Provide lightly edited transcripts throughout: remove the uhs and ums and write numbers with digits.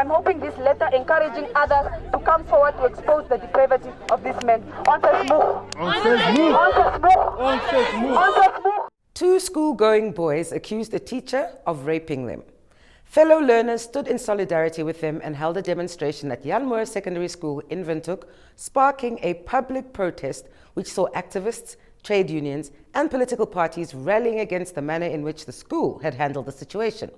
I'm hoping this letter encouraging others to come forward to expose the depravity of this man. Two school-going boys accused a teacher of raping them. Fellow learners stood in solidarity with them and held a demonstration at Jan Mohr Secondary School in Windhoek, sparking a public protest which saw activists, trade unions, and political parties rallying against the manner in which the school had handled the situation.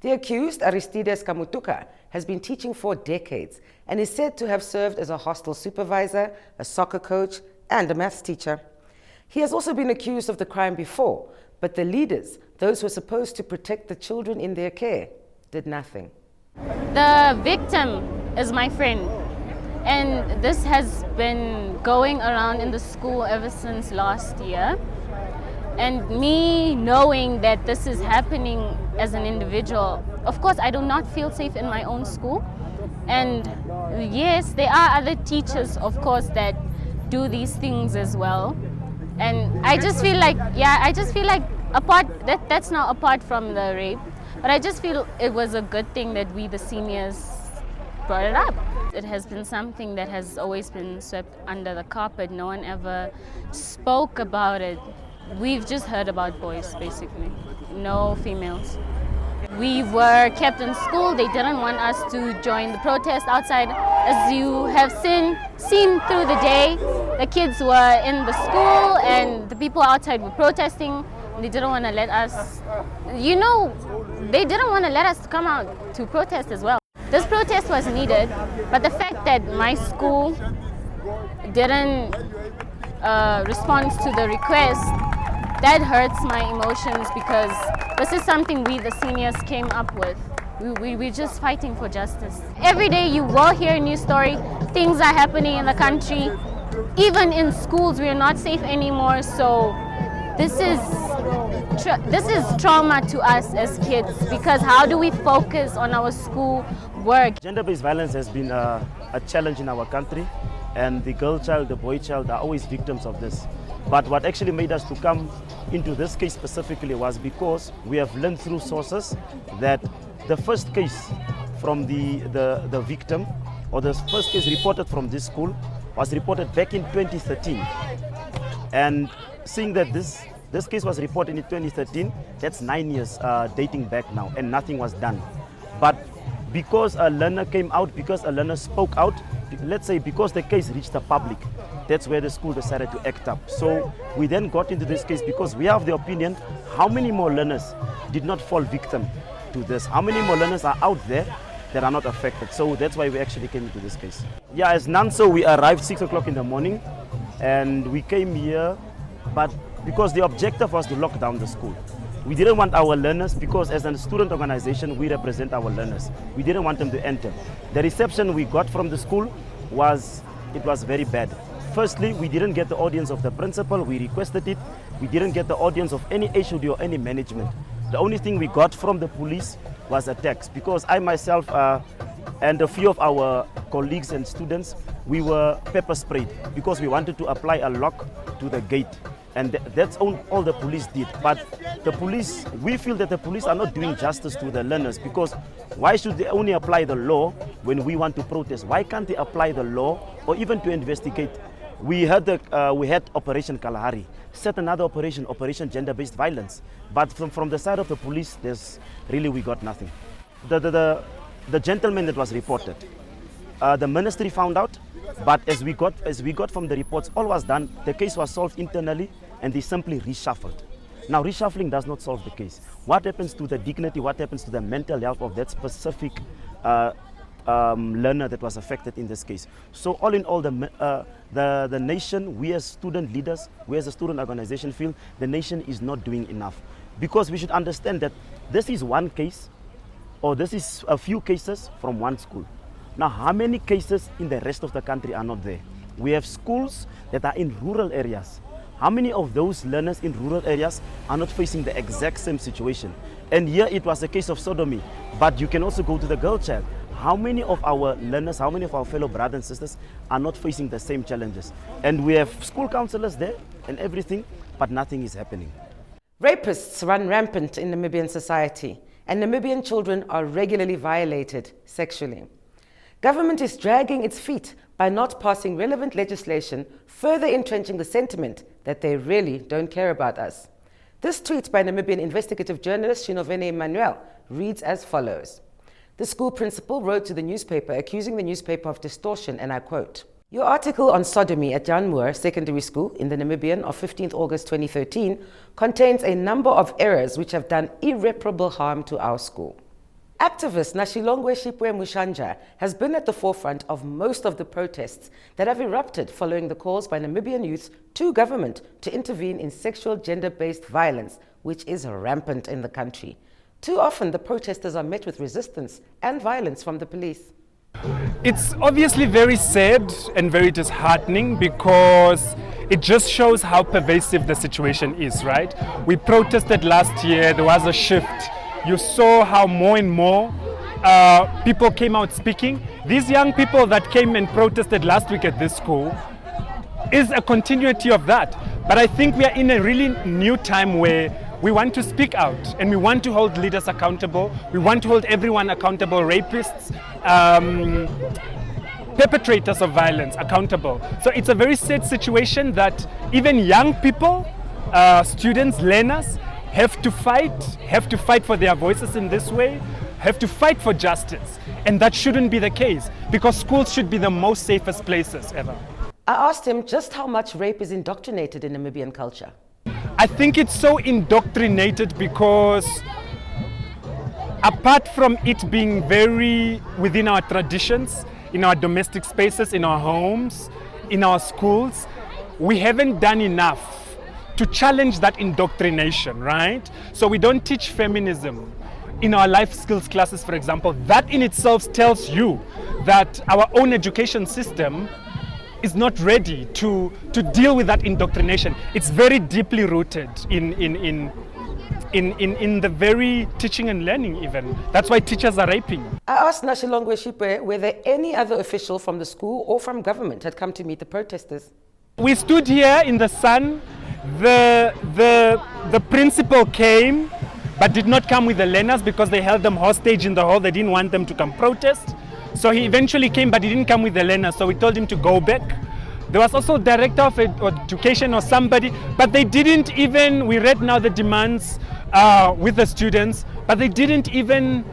The accused, Aristides Kamutuka, has been teaching for decades and is said to have served as a hostel supervisor, a soccer coach, and a maths teacher. He has also been accused of the crime before, but the leaders, those who were supposed to protect the children in their care, did nothing. The victim is my friend, and this has been going around in the school ever since last year. And me knowing that this is happening as an individual, of course I do not feel safe in my own school. And yes, there are other teachers, of course, that do these things as well. And I just feel like, that's not apart from the rape, but I just feel it was a good thing that we, the seniors, brought it up. It has been something that has always been swept under the carpet. No one ever spoke about it. We've just heard about boys, basically, no females. We were kept in school. They didn't want us to join the protest outside. As you have seen through the day, the kids were in the school and the people outside were protesting. They didn't want to let us, they didn't want to let us come out to protest as well. This protest was needed, but the fact that my school didn't respond to the request, that hurts my emotions, because this is something we, the seniors, came up with. We're just fighting for justice. Every day you will hear a new story. Things are happening in the country. Even in schools, we're not safe anymore. So this is trauma to us as kids, because how do we focus on our school work? Gender-based violence has been a challenge in our country, and the girl child, the boy child are always victims of this. But what actually made us to come into this case specifically was because we have learned through sources that the first case from the victim, or the first case reported from this school, was reported back in 2013. And seeing that this case was reported in 2013, that's 9 years dating back now, and nothing was done. But because a learner came out, because a learner spoke out, let's say because the case reached the public, that's where the school decided to act up. So we then got into this case because we have the opinion, how many more learners did not fall victim to this? How many more learners are out there that are not affected? So that's why we actually came into this case. Yeah, as Nanso, we arrived 6 o'clock in the morning, and we came here, but because the objective was to lock down the school. We didn't want our learners, because as a student organization, we represent our learners. We didn't want them to enter. The reception we got from the school was very bad. Firstly, we didn't get the audience of the principal. We requested it. We didn't get the audience of any HOD or any management. The only thing we got from the police was a text, because I myself and a few of our colleagues and students, we were pepper sprayed because we wanted to apply a lock to the gate. And that's all the police did. But the police, we feel that the police are not doing justice to the learners, because why should they only apply the law when we want to protest? Why can't they apply the law or even to investigate? We had Operation Kalahari, set another Operation Gender-Based Violence. But from the side of the police, we got nothing. The gentleman that was reported, the ministry found out, but as we got from the reports, all was done. The case was solved internally, and they simply reshuffled. Now, reshuffling does not solve the case. What happens to the dignity? What happens to the mental health of that specific learner that was affected in this case? So, all in all, the nation, we as student leaders, we as a student organization feel the nation is not doing enough, because we should understand that this is one case, or this is a few cases from one school. Now, how many cases in the rest of the country are not there? We have schools that are in rural areas. How many of those learners in rural areas are not facing the exact same situation? And here it was a case of sodomy, but you can also go to the girl child. How many of our learners, how many of our fellow brothers and sisters are not facing the same challenges? And we have school counselors there and everything, but nothing is happening. Rapists run rampant in Namibian society, and Namibian children are regularly violated sexually. Government is dragging its feet by not passing relevant legislation, further entrenching the sentiment that they really don't care about us. This tweet by Namibian investigative journalist Shinovene Emmanuel reads as follows. The school principal wrote to the newspaper accusing the newspaper of distortion, and I quote, "Your article on sodomy at Jan Mohr Secondary School in the Namibian of 15th August 2013 contains a number of errors which have done irreparable harm to our school." Activist Nashilongwe Shipwe Mushanja has been at the forefront of most of the protests that have erupted following the calls by Namibian youths to government to intervene in sexual gender-based violence, which is rampant in the country. Too often, the protesters are met with resistance and violence from the police. It's obviously very sad and very disheartening because it just shows how pervasive the situation is, right? We protested last year, there was a shift. You saw how more and more people came out speaking. These young people that came and protested last week at this school is a continuity of that. But I think we are in a really new time where we want to speak out and we want to hold leaders accountable. We want to hold everyone accountable, rapists, perpetrators of violence accountable. So it's a very sad situation that even young people, students, learners, have to fight for their voices in this way, have to fight for justice. And that shouldn't be the case because schools should be the most safest places ever. I asked him just how much rape is indoctrinated in Namibian culture. I think it's so indoctrinated because apart from it being very within our traditions, in our domestic spaces, in our homes, in our schools, we haven't done enough to challenge that indoctrination, right? So we don't teach feminism in our life skills classes, for example. That in itself tells you that our own education system is not ready to deal with that indoctrination. It's very deeply rooted in the very teaching and learning even. That's why teachers are raping. I asked Nashilongwe Shipwe whether any other official from the school or from government had come to meet the protesters. We stood here in the sun. The principal came, but did not come with the learners because they held them hostage in the hall. They didn't want them to come protest. So he eventually came, but he didn't come with the learners. So we told him to go back. There was also director of education or somebody, but they didn't even, we read now the demands with the students, but they didn't even,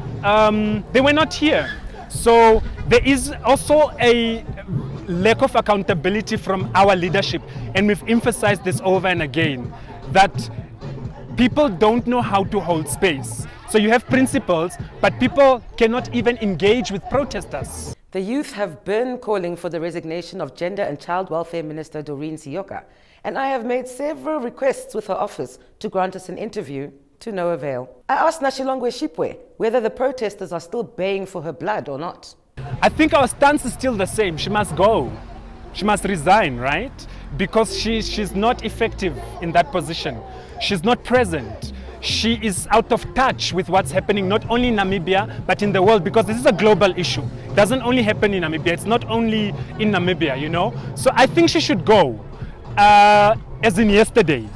they were not here. So there is also a lack of accountability from our leadership, and we've emphasized this over and again, that people don't know how to hold space. So you have principles, but people cannot even engage with protesters. The youth have been calling for the resignation of Gender and Child Welfare Minister Doreen Sioka, and I have made several requests with her office to grant us an interview, to no avail. I asked Nashilongwe Shipwe whether the protesters are still baying for her blood or not. I think our stance is still the same. She must go. She must resign, right? Because she's not effective in that position. She's not present. She is out of touch with what's happening not only in Namibia, but in the world, because this is a global issue. It doesn't only happen in Namibia. It's not only in Namibia, you know? So I think she should go, as in yesterday.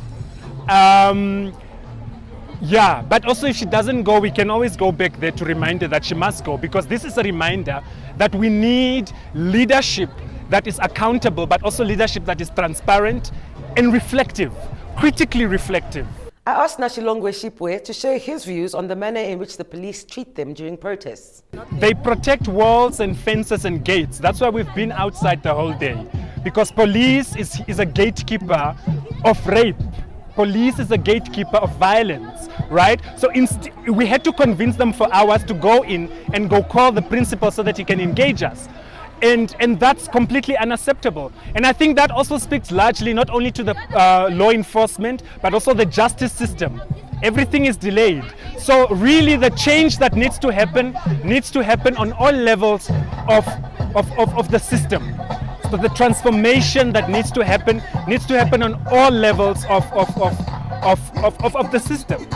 Yeah, but also if she doesn't go, we can always go back there to remind her that she must go, because this is a reminder that we need leadership that is accountable, but also leadership that is transparent and reflective, critically reflective. I asked Nashilongwe Shipwe to share his views on the manner in which the police treat them during protests. They protect walls and fences and gates. That's why we've been outside the whole day, because police is a gatekeeper of rape. Police is a gatekeeper of violence, right? So we had to convince them for hours to go in and go call the principal so that he can engage us. And that's completely unacceptable. And I think that also speaks largely not only to the law enforcement, but also the justice system. Everything is delayed. So really the change that needs to happen on all levels of the system. So the transformation that needs to happen on all levels of the system.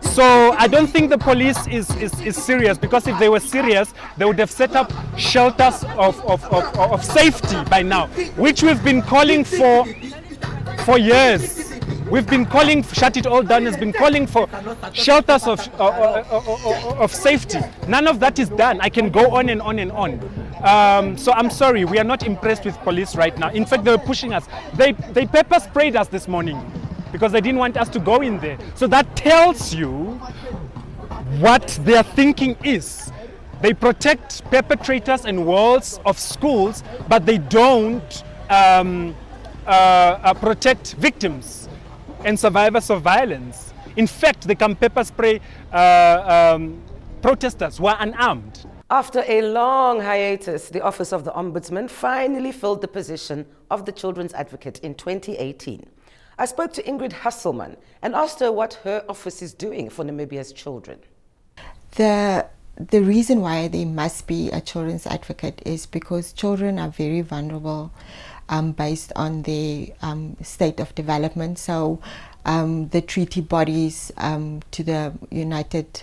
So I don't think the police is serious, because if they were serious, they would have set up shelters of safety by now, which we've been calling for years. We've been calling, shut it all down, has been calling for shelters of safety. None of that is done. I can go on and on and on. So I'm sorry, we are not impressed with police right now. In fact, they were pushing us. They pepper sprayed us this morning because they didn't want us to go in there. So that tells you what their thinking is. They protect perpetrators and walls of schools, but they don't protect victims and survivors of violence. In fact, they can pepper spray protesters who are unarmed. After a long hiatus, the Office of the Ombudsman finally filled the position of the Children's Advocate in 2018. I spoke to Ingrid Hasselman and asked her what her office is doing for Namibia's children. The reason why there must be a children's advocate is because children are very vulnerable based on their state of development. So the treaty bodies to the United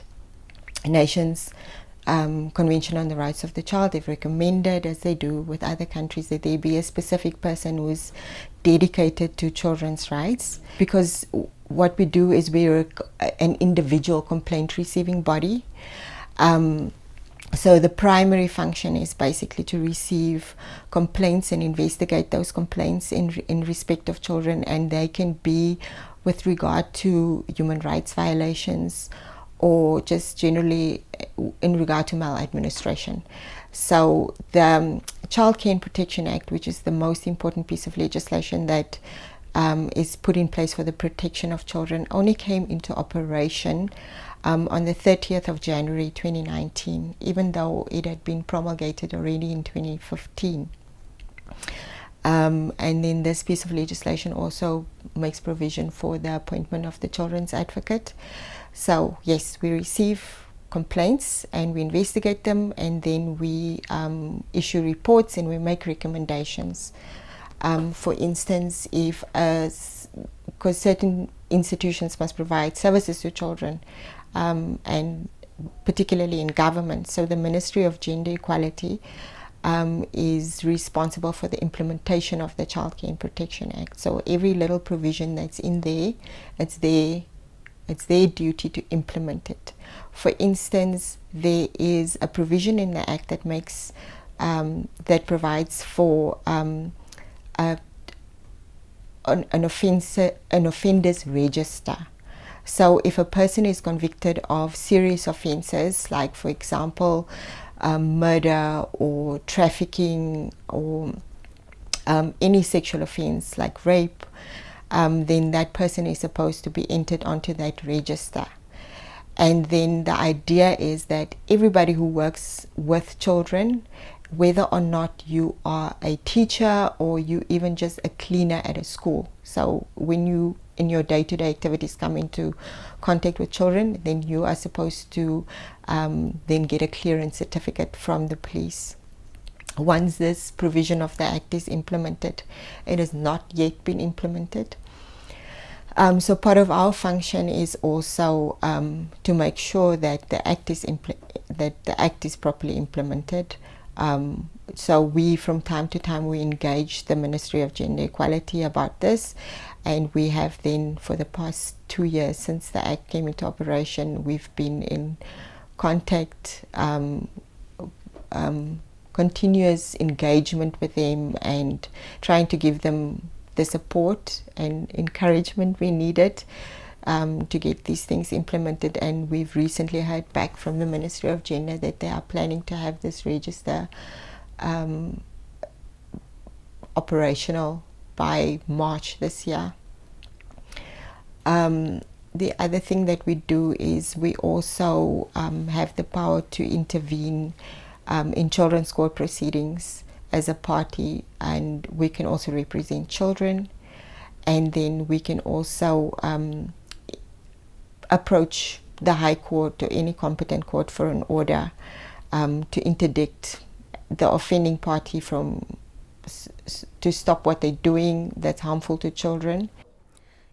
Nations Convention on the Rights of the Child, they've recommended, as they do with other countries, that there be a specific person who is dedicated to children's rights, because what we do is we're an individual complaint receiving body. So the primary function is basically to receive complaints and investigate those complaints in respect of children, and they can be with regard to human rights violations or just generally in regard to maladministration. So the Child Care and Protection Act, which is the most important piece of legislation that is put in place for the protection of children, only came into operation on the 30th of January 2019, even though it had been promulgated already in 2015. And then this piece of legislation also makes provision for the appointment of the Children's Advocate. So yes, we receive complaints and we investigate them, and then we issue reports and we make recommendations. For instance, if because certain institutions must provide services to children, and particularly in government. So the Ministry of Gender Equality is responsible for the implementation of the Child Care and Protection Act. So every little provision that's in there, it's their duty to implement it. For instance, there is a provision in the Act that makes that provides for an offender's register. So if a person is convicted of serious offences, like for example murder or trafficking or any sexual offence like rape, then that person is supposed to be entered onto that register. And then the idea is that everybody who works with children, whether or not you are a teacher or you even just a cleaner at a school, so when you in your day-to-day activities come into contact with children, then you are supposed to then get a clearance certificate from the police. Once this provision of the Act is implemented, it has not yet been implemented. So part of our function is also to make sure that the Act is properly implemented. So we, from time to time, we engage the Ministry of Gender Equality about this, and we have then, for the past 2 years since the Act came into operation, we've been in contact, continuous engagement with them and trying to give them the support and encouragement we needed to get these things implemented. And we've recently heard back from the Ministry of Gender that they are planning to have this register operational by March this year. The other thing that we do is we also have the power to intervene in children's court proceedings as a party, and we can also represent children, and then we can also approach the High Court or any competent court for an order to interdict the offending party to stop what they're doing that's harmful to children.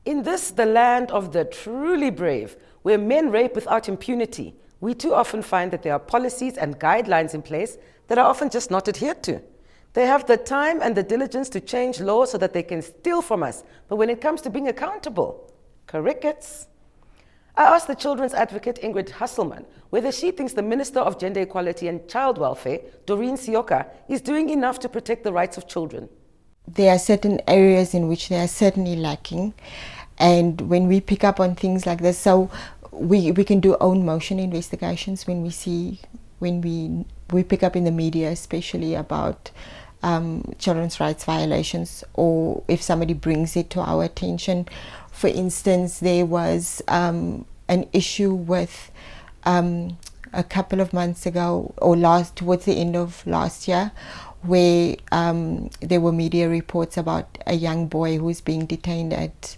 In this, the land of the truly brave, where men rape without impunity, we too often find that there are policies and guidelines in place that are often just not adhered to. They have the time and the diligence to change laws so that they can steal from us. But when it comes to being accountable, crickets. I asked the children's advocate, Ingrid Hasselman, whether she thinks the Minister of Gender Equality and Child Welfare, Doreen Sioka, is doing enough to protect the rights of children. There are certain areas in which they are certainly lacking. And when we pick up on things like this, so we can do own motion investigations when we see, when we pick up in the media, especially about children's rights violations, or if somebody brings it to our attention. For instance, there was an issue with a couple of months ago, or towards the end of last year, where there were media reports about a young boy who was being detained at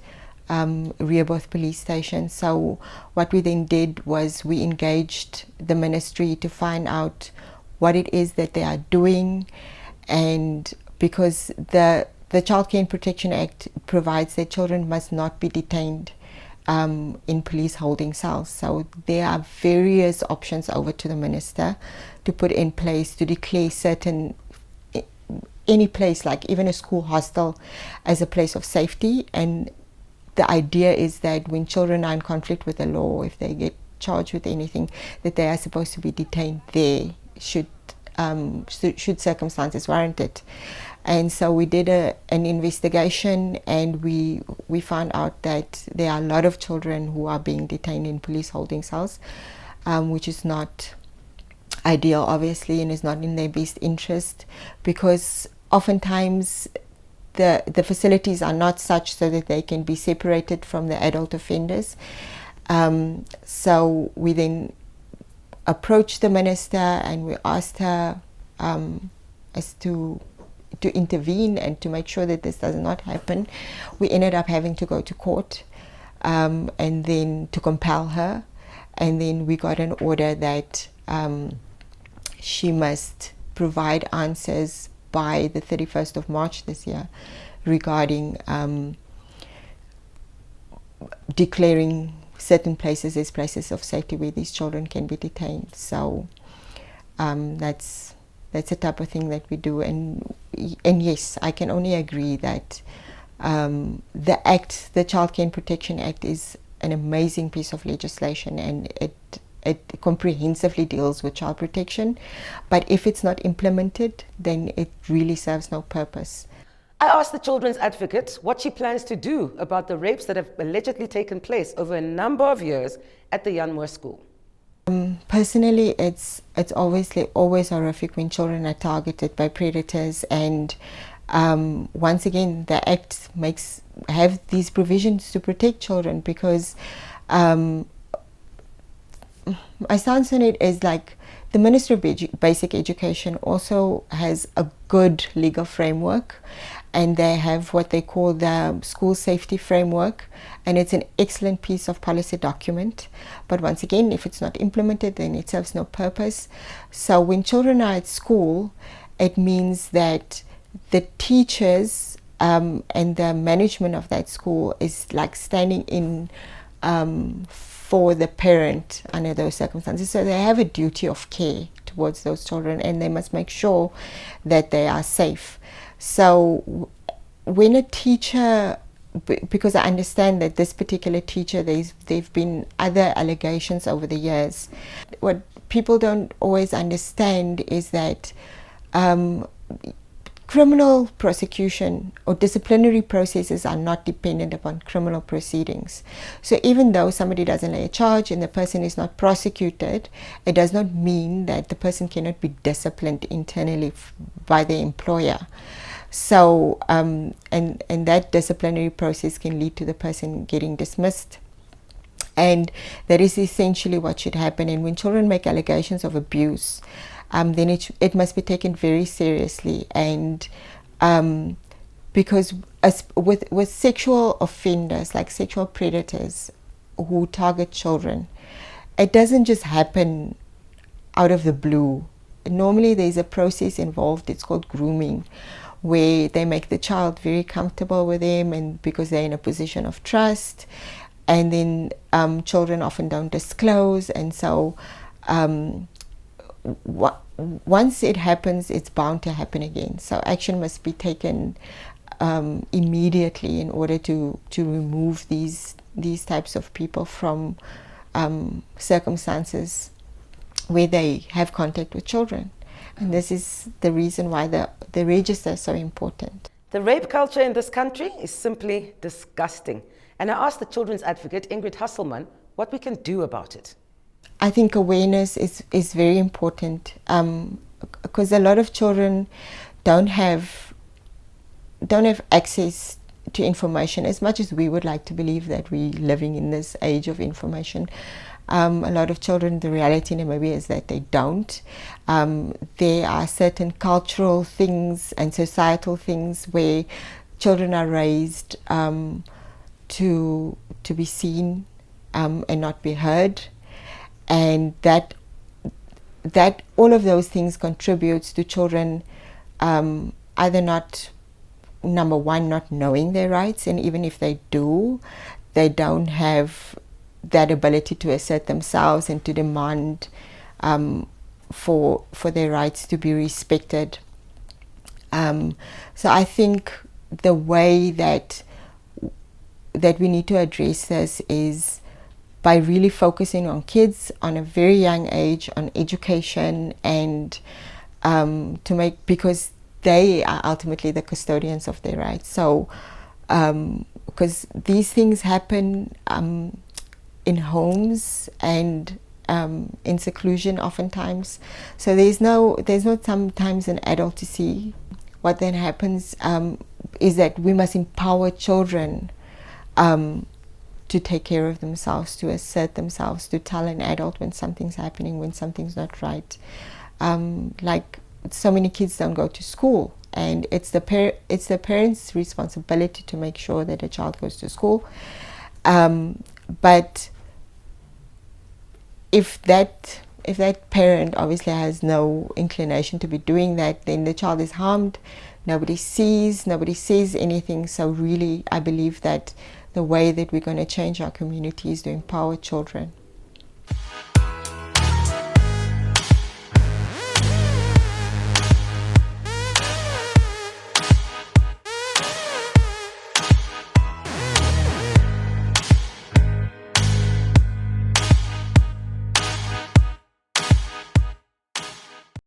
Rapists police station. So what we then did was we engaged the ministry to find out what it is that they are doing, and because the Child Care and Protection Act provides that children must not be detained in police holding cells. So there are various options over to the minister to put in place to declare any place, like even a school hostel, as a place of safety. And the idea is that when children are in conflict with the law, if they get charged with anything, that they are supposed to be detained there should circumstances warrant it. And so we did an investigation, and we found out that there are a lot of children who are being detained in police holding cells, which is not ideal, obviously, and is not in their best interest, because oftentimes the facilities are not such so that they can be separated from the adult offenders. So we then approached the minister and we asked her as to intervene and to make sure that this does not happen. We ended up having to go to court and then to compel her, and then we got an order that she must provide answers by the 31st of March this year regarding declaring certain places as places of safety where these children can be detained. So that's the type of thing that we do, and yes, I can only agree that the Child Care and Protection Act is an amazing piece of legislation, and it comprehensively deals with child protection, but if it's not implemented, then it really serves no purpose. I asked the children's advocate what she plans to do about the rapes that have allegedly taken place over a number of years at the Jan Mohr school. Personally, it's obviously always horrific when children are targeted by predators, and once again, the Act have these provisions to protect children, because my stance on it is like the Ministry of Basic Education also has a good legal framework, and they have what they call the school safety framework, and it's an excellent piece of policy document. But once again, if it's not implemented, then it serves no purpose. So when children are at school, it means that the teachers and the management of that school is like standing in for the parent under those circumstances. So they have a duty of care towards those children, and they must make sure that they are safe. So when a teacher, because I understand that this particular teacher, there've been other allegations over the years. What people don't always understand is that criminal prosecution or disciplinary processes are not dependent upon criminal proceedings. So even though somebody doesn't lay a charge and the person is not prosecuted, it does not mean that the person cannot be disciplined internally by the employer. So and that disciplinary process can lead to the person getting dismissed, and that is essentially what should happen. And when children make allegations of abuse, then it must be taken very seriously. And because with sexual offenders, like sexual predators who target children, it doesn't just happen out of the blue. Normally there's a process involved. It's called grooming, where they make the child very comfortable with them, and because they're in a position of trust, and then children often don't disclose, and so once it happens, it's bound to happen again. So action must be taken immediately in order to remove these types of people from circumstances where they have contact with children. And this is the reason why the register is so important. The rape culture in this country is simply disgusting. And I asked the children's advocate, Ingrid Hasselman, what we can do about it. I think awareness is very important, because a lot of children don't have access to information as much as we would like to believe that we're living in this age of information. A lot of children, the reality in Namibia is that they don't. There are certain cultural things and societal things where children are raised to be seen and not be heard, and that all of those things contributes to children either not, number one, not knowing their rights, and even if they do, they don't have that ability to assert themselves and to demand for their rights to be respected. So I think the way that we need to address this is by really focusing on kids on a very young age, on education, and because they are ultimately the custodians of their rights. So because these things happen in homes and in seclusion oftentimes, so there's not sometimes an adult to see. What then happens is that we must empower children to take care of themselves, to assert themselves, to tell an adult when something's happening, when something's not right. Like so many kids don't go to school, and it's the parents' responsibility to make sure that a child goes to school. But if that parent obviously has no inclination to be doing that, then the child is harmed. Nobody says anything. So really, I believe that the way that we're going to change our community is to empower children.